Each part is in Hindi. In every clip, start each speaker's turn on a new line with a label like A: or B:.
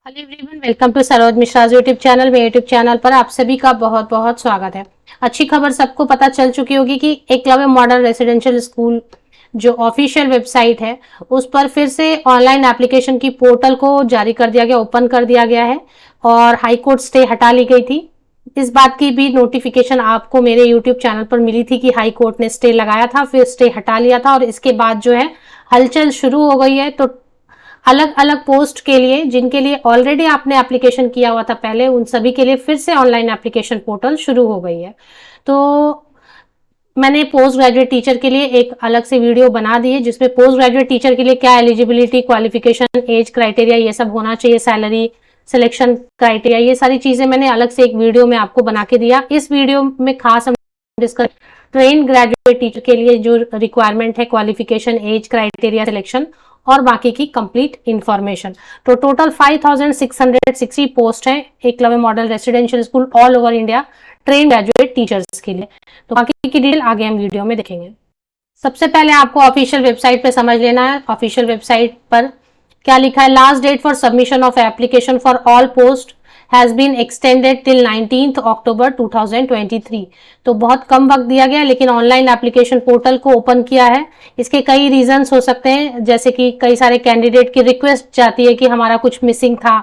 A: Hello everyone, welcome to Saroj Mishra YouTube channel. मेरे यूट्यूब चैनल पर आप सभी का बहुत बहुत स्वागत है। अच्छी खबर सबको पता चल चुकी होगी कि एकलव्य मॉडल रेसिडेंशियल स्कूल जो ऑफिशियल वेबसाइट है उस पर फिर से ऑनलाइन एप्लीकेशन की पोर्टल को जारी कर दिया गया, ओपन कर दिया गया है और हाई कोर्ट स्टे हटा ली गई थी। इस बात की भी नोटिफिकेशन आपको मेरे यूट्यूब चैनल पर मिली थी कि हाई कोर्ट ने स्टे लगाया था, फिर स्टे हटा लिया था और इसके बाद जो है हलचल शुरू हो गई है। तो अलग अलग पोस्ट के लिए जिनके लिए ऑलरेडी आपने एप्लीकेशन किया हुआ था पहले, उन सभी के लिए फिर से ऑनलाइन एप्लीकेशन पोर्टल शुरू हो गई है। तो मैंने पोस्ट ग्रेजुएट टीचर के लिए एक अलग से वीडियो बना दी है जिसमें पोस्ट ग्रेजुएट टीचर के लिए क्या एलिजिबिलिटी, क्वालिफिकेशन, एज क्राइटेरिया ये सब होना चाहिए, सैलरी, सिलेक्शन क्राइटेरिया, ये सारी चीजें मैंने अलग से एक वीडियो में आपको बना के दिया। इस वीडियो में खास हम डिस्कस ट्रेन ग्रेजुएट टीचर के लिए जो रिक्वायरमेंट है, क्वालिफिकेशन, एज क्राइटेरिया, सिलेक्शन और बाकी की कंप्लीट इंफॉर्मेशन। तो टोटल 5660 पोस्ट है Eklavya model residential school all over India train graduate teachers के लिए। तो बाकी की डिटेल आगे हम वीडियो में देखेंगे। सबसे पहले आपको ऑफिशियल वेबसाइट पे समझ लेना है। ऑफिशियल वेबसाइट पर क्या लिखा है? Last date for submission of application for all post has been extended till 19 October 2023। तो बहुत कम वक्त दिया गया, लेकिन ऑनलाइन एप्लीकेशन पोर्टल को ओपन किया है। इसके कई रीजंस हो सकते हैं, जैसे कि कई सारे कैंडिडेट की रिक्वेस्ट जाती है कि हमारा कुछ मिसिंग था,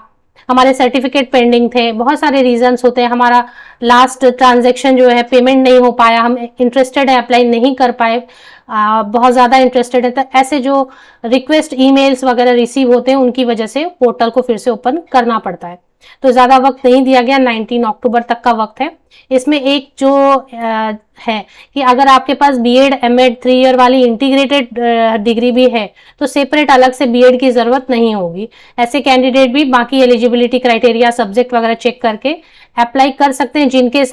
A: हमारे सर्टिफिकेट पेंडिंग थे, बहुत सारे रीजंस होते हैं, हमारा लास्ट ट्रांजैक्शन जो है पेमेंट नहीं हो पाया, हम इंटरेस्टेड है अप्लाई नहीं कर पाए, बहुत ज़्यादा इंटरेस्टेड है। तो ऐसे जो रिक्वेस्ट ईमेल्स वगैरह रिसीव होते हैं उनकी वजह से पोर्टल को फिर से ओपन करना पड़ता है। तो ज़्यादा वक्त नहीं दिया गया, 19 अक्टूबर तक का वक्त है। इसमें एक जो है कि अगर आपके पास बीएड एमएड 3 ईयर वाली इंटीग्रेटेड डिग्री भी है तो सेपरेट अलग से बीएड की ज़रूरत नहीं होगी। ऐसे कैंडिडेट भी बाकी एलिजिबिलिटी क्राइटेरिया, सब्जेक्ट वगैरह चेक करके अप्लाई कर सकते हैं जिनके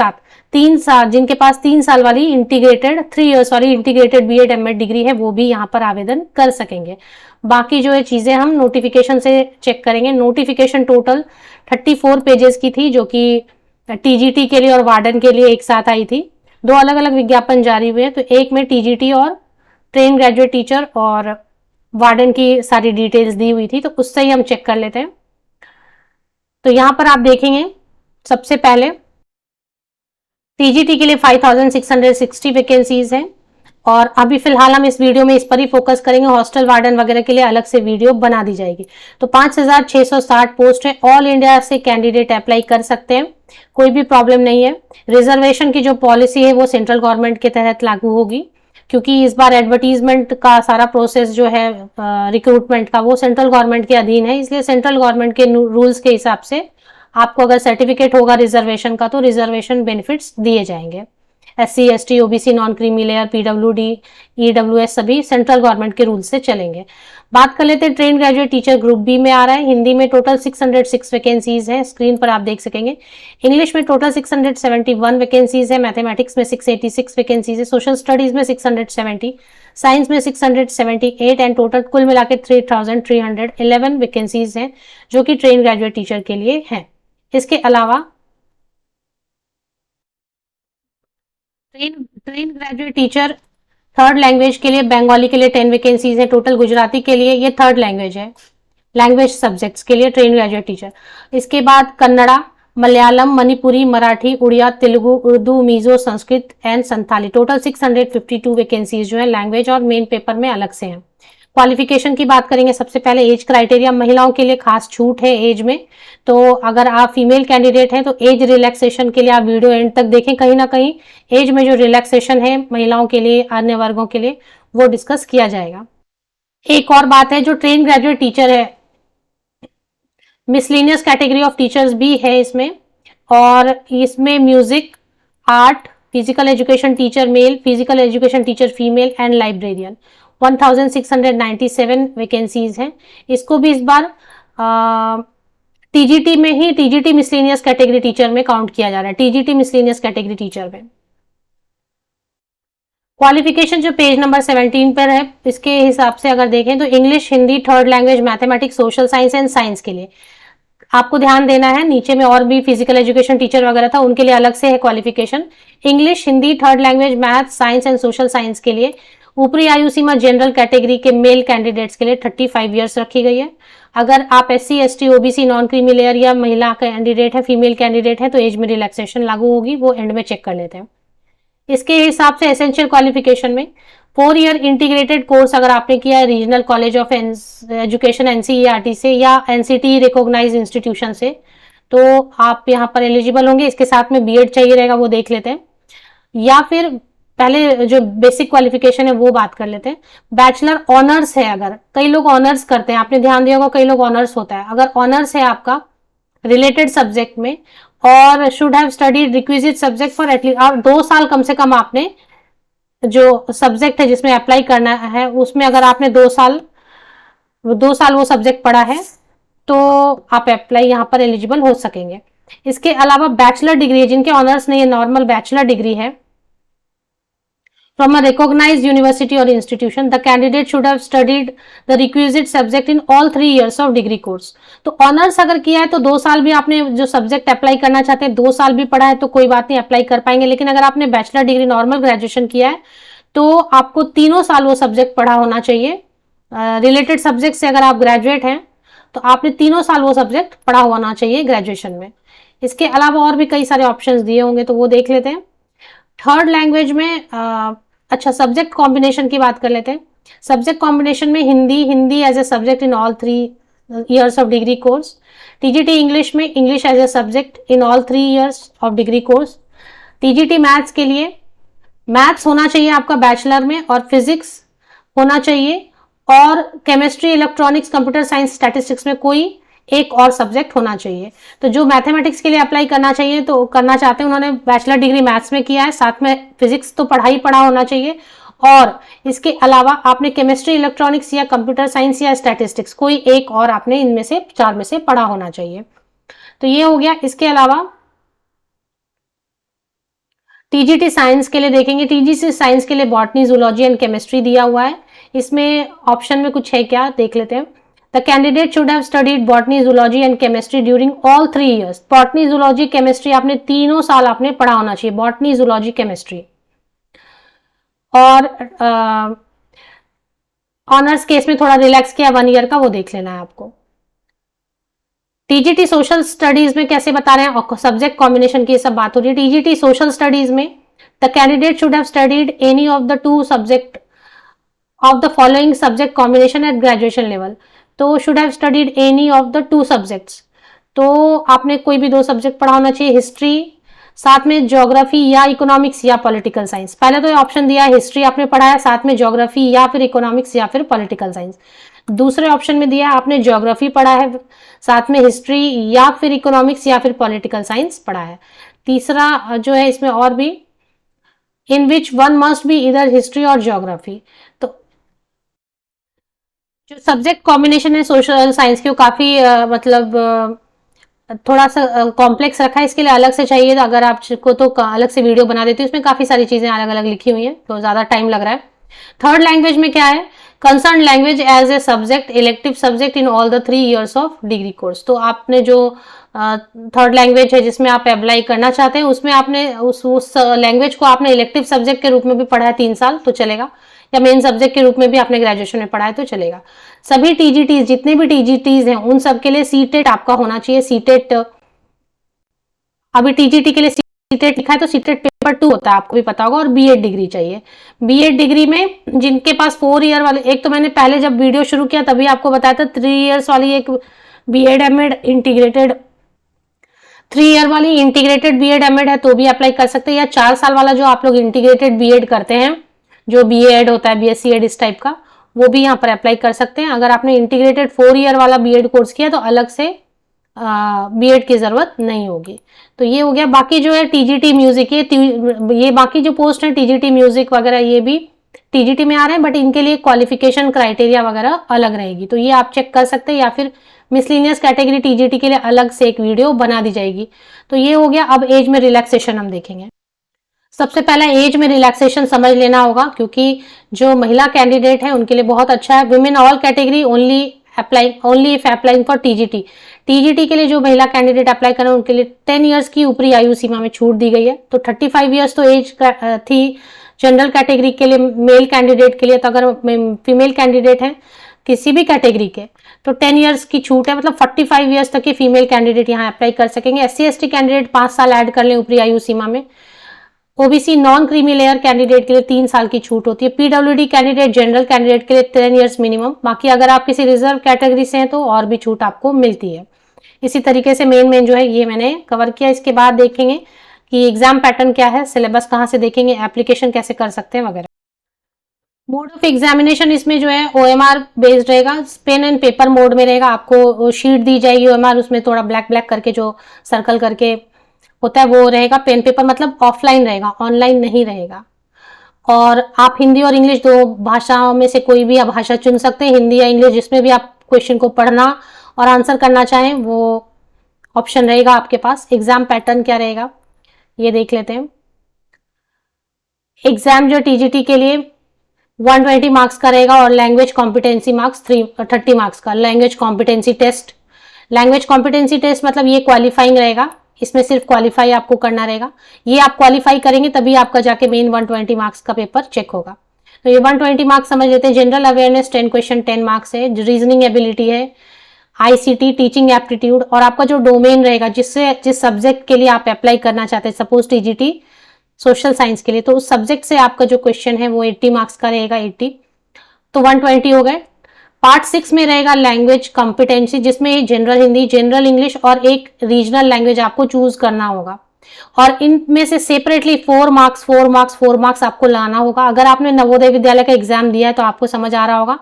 A: पास 3 साल वाली इंटीग्रेटेड 3 इयर्स वाली इंटीग्रेटेड बीएड एमएड डिग्री है, वो भी यहाँ पर आवेदन कर सकेंगे। बाकी जो है चीज़ें हम नोटिफिकेशन से चेक करेंगे। नोटिफिकेशन टोटल 34 पेजेस की थी, जो कि टीजीटी के लिए और वार्डन के लिए एक साथ आई थी। 2 अलग अलग विज्ञापन जारी हुए हैं, तो एक में टीजीटी और ट्रेन ग्रेजुएट टीचर और वार्डन की सारी डिटेल्स दी हुई थी, तो उससे ही हम चेक कर लेते हैं। तो यहाँ पर आप देखेंगे सबसे पहले टीजीटी के लिए 5660 वैकेंसीज हैं और अभी फिलहाल हम इस वीडियो में इस पर ही फोकस करेंगे। हॉस्टल वार्डन वगैरह के लिए अलग से वीडियो बना दी जाएगी। तो 5660 पोस्ट है, ऑल इंडिया से कैंडिडेट अप्लाई कर सकते हैं, कोई भी प्रॉब्लम नहीं है। रिजर्वेशन की जो पॉलिसी है वो सेंट्रल गवर्नमेंट के तहत लागू होगी, क्योंकि इस बार एडवर्टीजमेंट का सारा प्रोसेस जो है रिक्रूटमेंट का वो सेंट्रल गवर्नमेंट के अधीन है, इसलिए सेंट्रल गवर्नमेंट के रूल्स के हिसाब से आपको अगर सर्टिफिकेट होगा रिजर्वेशन का तो रिजर्वेशन बेनिफिट्स दिए जाएंगे। SC ST OBC non creamy layer PWD EWS सभी सेंट्रल गवर्नमेंट के रूल से चलेंगे। बात कर लेते हैं train graduate teacher group B में आ रहा है। हिंदी में टोटल 606 वैकेंसीज हैं, स्क्रीन पर आप देख सकेंगे। इंग्लिश में टोटल 671 वैकेंसीज है, मैथमेटिक्स में 686 वैकेंसीज है, सोशल स्टडीज में 670, साइंस में 678 एंड टोटल कुल मिला के 3311 वैकेंसीज हैं जो कि ट्रेन ग्रेजुएट टीचर के लिए हैं। इसके अलावा train graduate teacher third language के लिए बंगाली के लिए 10 वैकेंसीज है टोटल। गुजराती के लिए, ये थर्ड लैंग्वेज है, लैंग्वेज सब्जेक्ट्स के लिए ट्रेन ग्रेजुएट टीचर। इसके बाद Kannada, Malayalam, Manipuri, Marathi, Oriya, Telugu, Urdu, Mizo, Sanskrit and Santali, total 652 vacancies जो है लैंग्वेज और मेन पेपर में अलग से हैं। क्वालिफिकेशन की बात करेंगे, सबसे पहले एज क्राइटेरिया, महिलाओं के लिए खास छूट है एज में। तो अगर आप फीमेल कैंडिडेट हैं तो एज रिलैक्सेशन के लिए आप वीडियो एंड तक देखें, कहीं ना कहीं एज में जो रिलैक्सेशन है महिलाओं के लिए, अन्य वर्गों के लिए, वो डिस्कस किया जाएगा। एक और बात है, जो ट्रेन ग्रेजुएट टीचर है, मिसलिनियस कैटेगरी ऑफ टीचर्स भी है इसमें, और इसमें music, art, physical education teacher mail, physical education teacher female and librarian 1697 vacancies हैं। इसको भी इस बार टीजीटी में ही, टीजीटी मिसलिनियस कैटेगरी टीचर में काउंट किया जा रहा है, टीजीटी मिसलिनियस कैटेगरी टीचर में। क्वालिफिकेशन जो पेज नंबर 17 पर है, इसके हिसाब से अगर देखें तो English, Hindi, third language, mathematics, social science and science के लिए आपको ध्यान देना है। नीचे में और भी फिजिकल एजुकेशन टीचर वगैरह था, उनके लिए अलग से है qualification. English, Hindi, third language, math, science and social science के लिए ऊपरी आयु सीमा जनरल कैटेगरी के मेल कैंडिडेट्स के लिए 35 ईयर्स रखी गई है। अगर आप SC ST OBC non creamy layer या महिला कैंडिडेट है, फीमेल कैंडिडेट है, तो एज में रिलैक्सेशन लागू होगी, वो एंड में चेक कर लेते हैं। इसके हिसाब से एसेंशियल क्वालिफिकेशन में 4 ईयर इंटीग्रेटेड कोर्स अगर आपने किया है regional college of education NCERT से या NCT रिकॉग्नाइज इंस्टीट्यूशन से, तो आप यहाँ पर एलिजिबल होंगे। इसके साथ में B.Ed चाहिए रहेगा, वो देख लेते हैं। या फिर पहले जो बेसिक क्वालिफिकेशन है वो बात कर लेते हैं। बैचलर ऑनर्स है, अगर कई लोग ऑनर्स करते हैं, आपने ध्यान दिया होगा कई लोग ऑनर्स होता है, अगर ऑनर्स है आपका रिलेटेड सब्जेक्ट में और should have studied requisite subject for at least, और 2 साल कम से कम आपने जो सब्जेक्ट है जिसमें अप्लाई करना है उसमें अगर आपने 2 साल वो सब्जेक्ट पढ़ा है तो आप अप्लाई यहाँ पर एलिजिबल हो सकेंगे। इसके अलावा बैचलर डिग्री, जिनके ऑनर्स नहीं है, नॉर्मल बैचलर डिग्री है from a recognized university or institution, the candidate should have studied the requisite subject in all 3 years of degree course। तो ऑनर्स अगर किया है तो 2 साल भी आपने जो सब्जेक्ट अप्लाई करना चाहते हैं 2 साल भी पढ़ा है तो कोई बात नहीं, अप्लाई कर पाएंगे। लेकिन अगर आपने बैचलर डिग्री नॉर्मल ग्रेजुएशन किया है तो आपको 3 साल वो सब्जेक्ट पढ़ा होना चाहिए। रिलेटेड सब्जेक्ट से अगर आप ग्रेजुएट हैं तो आपने 3 साल वो सब्जेक्ट पढ़ा होना चाहिए ग्रेजुएशन में। इसके अलावा और भी कई सारे ऑप्शंस दिए होंगे तो वो देख लेते हैं। थर्ड लैंग्वेज में अच्छा, सब्जेक्ट कॉम्बिनेशन की बात कर लेते हैं। सब्जेक्ट कॉम्बिनेशन में Hindi as a subject in all 3 years of degree course. TGT English में English as a subject in all 3 years of degree course. TGT maths के लिए मैथ्स होना चाहिए आपका बैचलर में, और फिजिक्स होना चाहिए, और chemistry, electronics, computer science, statistics में कोई एक और सब्जेक्ट होना चाहिए। तो जो मैथमेटिक्स के लिए अप्लाई करना चाहिए तो करना चाहते हैं उन्होंने बैचलर डिग्री मैथ्स में किया है, साथ में फिजिक्स तो पढ़ा होना चाहिए, और इसके अलावा आपने केमिस्ट्री, इलेक्ट्रॉनिक्स या कंप्यूटर साइंस या स्टैटिस्टिक्स कोई एक और आपने इनमें से 4 में से पढ़ा होना चाहिए। तो ये हो गया। इसके अलावा TGT साइंस के लिए देखेंगे। TGT साइंस के लिए बॉटनी, जूलॉजी एंड केमिस्ट्री दिया हुआ है। इसमें ऑप्शन में कुछ है क्या, देख लेते हैं। The candidate should have studied botany, zoology and chemistry during all 3 years। botany, zoology, chemistry आपने 3 साल आपने पढ़ा होना चाहिए, botany, zoology, chemistry। और ऑनर्स केस में थोड़ा रिलैक्स किया 1 ईयर का, वो देख लेना है आपको। TGT सोशल स्टडीज में कैसे बता रहे हैं, सब्जेक्ट कॉम्बिनेशन की सब बात हो रही है। TGT सोशल स्टडीज में the candidate should have studied any of the 2 subject of the following subject combination at graduation level. तो should have studied any of the 2 subjects, तो आपने कोई भी 2 सब्जेक्ट पढ़ा होना चाहिए। हिस्ट्री, साथ में ज्योग्राफी या इकोनॉमिक्स या पॉलिटिकल साइंस। पहले तो ऑप्शन दिया है हिस्ट्री आपने पढ़ा है, साथ में ज्योग्राफी या फिर इकोनॉमिक्स या फिर पॉलिटिकल साइंस। दूसरे ऑप्शन में दिया है आपने ज्योग्राफी पढ़ा है, साथ में हिस्ट्री या फिर इकोनॉमिक्स या फिर पॉलिटिकल साइंस पढ़ा है। तीसरा जो है इसमें और भी, इन विच वन मस्ट बी इधर हिस्ट्री और ज्योग्राफी। तो जो सब्जेक्ट कॉम्बिनेशन है सोशल साइंस की वो काफी मतलब थोड़ा सा कॉम्प्लेक्स रखा है, इसके लिए अलग से चाहिए तो अगर आपको तो अलग से वीडियो बना देती हूँ, उसमें काफी सारी चीजें अलग अलग लिखी हुई हैं तो ज्यादा टाइम लग रहा है। थर्ड लैंग्वेज में क्या है, concern language as a subject, elective subject in all the 3 years of degree course. तो आपने जो थर्ड लैंग्वेज है जिसमें आप अप्लाई करना चाहते हैं उसमें आपने उस लैंग्वेज को आपने इलेक्टिव सब्जेक्ट के रूप में भी पढ़ा है 3 साल तो चलेगा, या मेन सब्जेक्ट के रूप में भी आपने ग्रेजुएशन में पढ़ा है तो चलेगा। सभी TGTs, जितने भी TGTs हैं उन सब के लिए सीटेट आपका होना चाहिए। सीटेट अभी TGT के लिए सीटेट लिखा है तो सीटेट पेपर 2 होता है, आपको भी पता होगा, और B.Ed डिग्री चाहिए। B.Ed डिग्री में जिनके पास 4 ईयर वाले, एक तो मैंने पहले जब वीडियो शुरू किया तभी आपको बताया था 3 ईयर्स वाली एक B.Ed M.Ed इंटीग्रेटेड, 3 ईयर वाली इंटीग्रेटेड B.Ed M.Ed है तो भी अप्लाई कर सकते हैं, या 4 साल वाला जो आप लोग इंटीग्रेटेड B.Ed करते हैं, जो B.Ed होता है BSc Ed इस टाइप का, वो भी यहाँ पर अप्लाई कर सकते हैं। अगर आपने इंटीग्रेटेड 4 ईयर वाला B.Ed कोर्स किया तो अलग से B.Ed की जरूरत नहीं होगी। तो ये हो गया। बाकी जो है TGT म्यूजिक, ये बाकी जो पोस्ट है TGT म्यूजिक वगैरह ये भी TGT में आ रहे हैं, बट इनके लिए क्वालिफिकेशन क्राइटेरिया वगैरह अलग रहेगी, तो ये आप चेक कर सकते हैं, या फिर मिसलिनियस कैटेगरी TGT के लिए अलग से एक वीडियो बना दी जाएगी। तो ये हो गया। अब एज में रिलैक्सेशन हम देखेंगे। सबसे पहला एज में रिलैक्सेशन समझ लेना होगा, क्योंकि जो महिला कैंडिडेट है उनके लिए बहुत अच्छा है। Women all category only if applying for TGT। TGT के लिए जो महिला कैंडिडेट अप्लाई करें उनके लिए 10 ईयर्स की ऊपरी आयु सीमा में छूट दी गई है। तो 35 ईयर्स तो एज थी जनरल कैटेगरी के लिए मेल कैंडिडेट के लिए, तो अगर फीमेल कैंडिडेट है किसी भी कैटेगरी के तो 10 इयर्स की छूट है, मतलब 45 इयर्स तक के फीमेल कैंडिडेट यहाँ अप्लाई कर सकेंगे। SC/ST कैंडिडेट 5 साल ऐड कर लें ऊपरी आयु सीमा में। OBC non creamy layer candidate के लिए 3 साल की छूट होती है। पीडब्ल्यूडी कैंडिडेट जनरल कैंडिडेट के लिए 10 इयर्स मिनिमम। बाकी अगर आप किसी रिजर्व कैटेगरी से हैं तो और भी छूट आपको मिलती है। इसी तरीके से मेन जो है ये मैंने कवर किया। इसके बाद देखेंगे कि एग्जाम पैटर्न क्या है, सिलेबस कहाँ से देखेंगे, एप्लीकेशन कैसे कर सकते हैं वगैरह। मोड ऑफ एग्जामिनेशन इसमें जो है OMR बेस्ड रहेगा, पेन एंड पेपर मोड में रहेगा। आपको शीट दी जाएगी OMR, उसमें थोड़ा ब्लैक करके जो सर्कल करके होता है वो रहेगा। पेन पेपर मतलब ऑफलाइन रहेगा, ऑनलाइन नहीं रहेगा। और आप हिंदी और इंग्लिश दो भाषाओं में से कोई भी आप भाषा चुन सकते हैं, हिंदी या इंग्लिश, जिसमें भी आप क्वेश्चन को पढ़ना और आंसर करना चाहें वो ऑप्शन रहेगा आपके पास। एग्जाम पैटर्न क्या रहेगा ये देख लेते हैं। एग्जाम जो TGT के लिए 120 मार्क्स का रहेगा और लैंग्वेज कॉम्पिटेंसी मार्क्स 30 मार्क्स का। Language competency test, language competency test मतलब ये क्वालिफाइंग रहेगा, इसमें सिर्फ क्वालिफाई आपको करना रहेगा। ये आप क्वालिफाई करेंगे तभी आपका जाके मेन 120 मार्क्स का पेपर चेक होगा। तो ये 120 मार्क्स समझ लेते हैं। जनरल अवेयरनेस 10 क्वेश्चन 10 मार्क्स है। रीजनिंग एबिलिटी है, ICT टीचिंग एप्टीट्यूड, और आपका जो डोमेन रहेगा जिस सब्जेक्ट के लिए आप अप्लाई करना चाहते हैं, सपोज TGT सोशल साइंस के लिए, तो उस सब्जेक्ट से आपका जो क्वेश्चन है वो 80 मार्क्स का रहेगा। 80 तो 120 हो गए। पार्ट 6 में रहेगा लैंग्वेज कॉम्पिटेंसी, जिसमें जनरल हिंदी, जनरल इंग्लिश और एक रीजनल लैंग्वेज आपको चूज करना होगा। और इनमें से सेपरेटली 4 मार्क्स आपको लाना होगा। अगर आपने नवोदय विद्यालय का एग्जाम दिया है तो आपको समझ आ रहा होगा।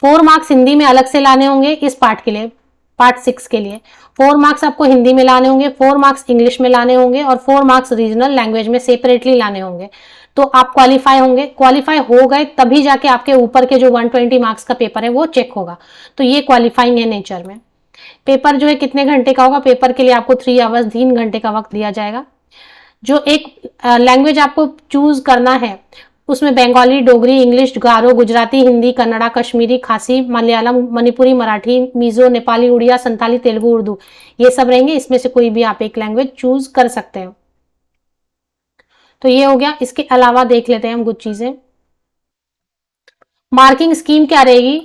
A: 4 मार्क्स हिंदी में अलग से लाने होंगे इस पार्ट के लिए, पार्ट 6 के लिए 4 मार्क्स आपको हिंदी में लाने होंगे, 4 मार्क्स इंग्लिश में लाने होंगे और 4 मार्क्स रीजनल लैंग्वेज में सेपरेटली लाने होंगे। तो आप क्वालिफाई होंगे। क्वालिफाई हो गए तभी जाके आपके ऊपर के जो 120 मार्क्स का पेपर है वो चेक होगा। तो ये क्वालिफाइंग है नेचर में। पेपर जो है कितने घंटे का होगा, पेपर के लिए आपको 3 आवर्स 3 घंटे का वक्त दिया जाएगा। जो एक लैंग्वेज आपको चूज करना है उसमें बंगाली, डोगरी, इंग्लिश, गारो, गुजराती, हिंदी, कन्नड़ा, कश्मीरी, खासी, मलयालम, मणिपुरी, मराठी, मिजो, नेपाली, उड़िया, संथाली, तेलुगु, उर्दू, ये सब रहेंगे। इसमें से कोई भी आप एक लैंग्वेज चूज कर सकते हो। तो ये हो गया। इसके अलावा देख लेते हैं हम कुछ चीजें। मार्किंग स्कीम क्या रहेगी।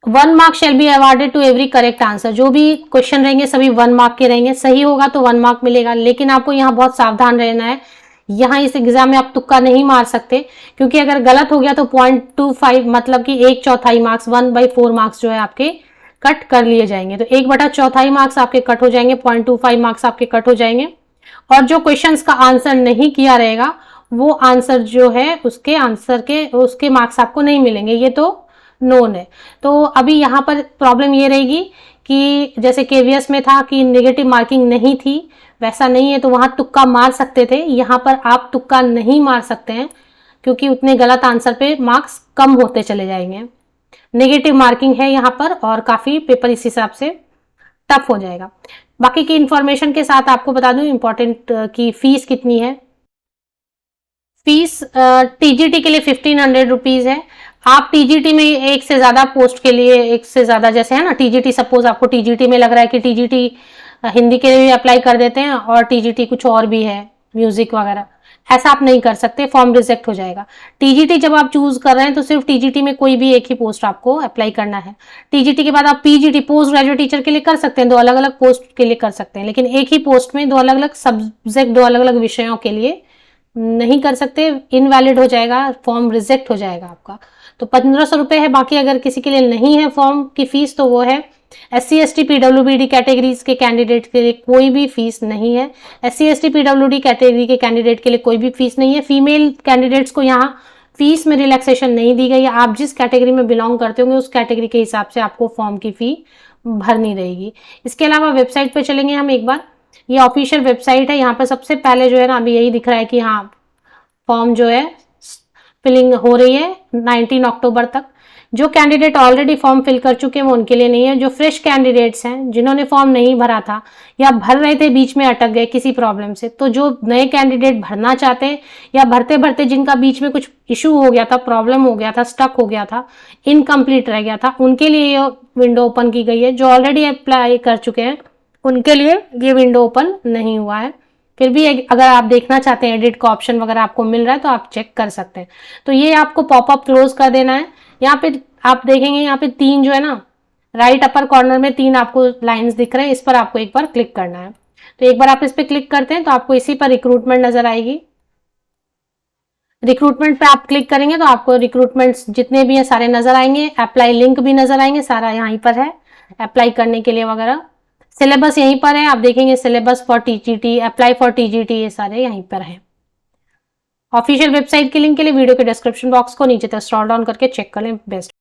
A: 1 mark shall be awarded to every correct answer. जो भी क्वेश्चन रहेंगे सभी 1 मार्क के रहेंगे। सही होगा तो 1 मार्क मिलेगा, लेकिन आपको यहाँ बहुत सावधान रहना है। यहाँ इस एग्जाम में आप तुक्का नहीं मार सकते, क्योंकि अगर गलत हो गया तो 0.25 मतलब कि 1/4 मार्क्स, 1/4 मार्क्स जो है आपके कट कर लिए जाएंगे। तो 1/4 मार्क्स आपके कट हो जाएंगे, 0.25 मार्क्स आपके कट हो जाएंगे। और जो क्वेश्चंस का आंसर नहीं किया रहेगा वो आंसर जो है उसके मार्क्स आपको नहीं मिलेंगे, ये तो नोन है। तो अभी यहाँ पर प्रॉब्लम ये रहेगी कि जैसे केवीएस में था कि नेगेटिव मार्किंग नहीं थी, वैसा नहीं है। तो वहां तुक्का मार सकते थे, यहाँ पर आप तुक्का नहीं मार सकते हैं, क्योंकि उतने गलत आंसर पे मार्क्स कम होते चले जाएंगे। नेगेटिव मार्किंग है यहाँ पर और काफी पेपर इस हिसाब से टफ हो जाएगा। बाकी की इंफॉर्मेशन के साथ आपको बता दूं इंपॉर्टेंट की फीस कितनी है। फीस TGT के लिए 1500 रुपीज है। आप TGT में एक से ज्यादा पोस्ट के लिए, एक से ज्यादा जैसे है ना TGT, सपोज आपको TGT में लग रहा है कि TGT हिंदी के लिए भी अप्लाई कर देते हैं और TGT कुछ और भी है, म्यूजिक वगैरह, ऐसा आप नहीं कर सकते, फॉर्म रिजेक्ट हो जाएगा। TGT जब आप चूज कर रहे हैं तो सिर्फ TGT में कोई भी एक ही पोस्ट आपको अप्लाई करना है। TGT के बाद आप PGT पोस्ट ग्रेजुएट टीचर के लिए कर सकते हैं, 2 अलग अलग पोस्ट के लिए कर सकते हैं, लेकिन एक ही पोस्ट में 2 अलग अलग सब्जेक्ट, 2 अलग अलग विषयों के लिए नहीं कर सकते, इनवैलिड हो जाएगा, फॉर्म रिजेक्ट हो जाएगा आपका। तो 1500 रुपए है। बाकी अगर किसी के लिए नहीं है फॉर्म की फीस तो वो है SC/ST PWBD कैटेगरीज के कैंडिडेट के लिए कोई भी फीस नहीं है। SC/ST PWD कैटेगरी के कैंडिडेट के लिए कोई भी फीस नहीं है। फीमेल कैंडिडेट्स को यहाँ फीस में रिलैक्सेशन नहीं दी गई है। आप जिस कैटेगरी में बिलोंग करते होंगे उस कैटेगरी के हिसाब से आपको फॉर्म की फी भरनी रहेगी। इसके अलावा वेबसाइट पे चलेंगे हम एक बार। ये ऑफिशियल वेबसाइट है। यहाँ पर सबसे पहले जो है ना अभी यही दिख रहा है कि हाँ फॉर्म जो है फिलिंग हो रही है 19 अक्टूबर तक। जो कैंडिडेट ऑलरेडी फॉर्म फिल कर चुके हैं वो उनके लिए नहीं है। जो फ्रेश कैंडिडेट्स हैं जिन्होंने फॉर्म नहीं भरा था या भर रहे थे बीच में अटक गए किसी प्रॉब्लम से, तो जो नए कैंडिडेट भरना चाहते हैं या भरते भरते जिनका बीच में कुछ इशू हो गया था, प्रॉब्लम हो गया था, स्टक हो गया था, इनकम्प्लीट रह गया था, उनके लिए ये विंडो ओपन की गई है। जो ऑलरेडी अप्लाई कर चुके हैं उनके लिए ये विंडो ओपन नहीं हुआ है, फिर भी अगर आप देखना चाहते हैं एडिट का ऑप्शन वगैरह आपको मिल रहा है तो आप चेक कर सकते हैं। तो ये आपको पॉपअप क्लोज कर देना है। यहाँ पे आप देखेंगे, यहाँ पे 3 जो है ना, राइट अपर कॉर्नर में 3 आपको लाइंस दिख रहे हैं, इस पर आपको एक बार क्लिक करना है। तो एक बार आप इस पर क्लिक करते हैं तो आपको इसी पर रिक्रूटमेंट नजर आएगी। रिक्रूटमेंट पे आप क्लिक करेंगे तो आपको रिक्रूटमेंट्स जितने भी हैं सारे नजर आएंगे, अप्लाई लिंक भी नजर आएंगे, सारा यहीं पर है अप्लाई करने के लिए वगैरह। सिलेबस यहीं पर है, आप देखेंगे syllabus for TGT, apply for TGT, ये सारे यहीं पर है। ऑफिशियल वेबसाइट के लिंक के लिए वीडियो के डिस्क्रिप्शन बॉक्स को नीचे तक स्क्रॉल डाउन करके चेक कर लें। बेस्ट।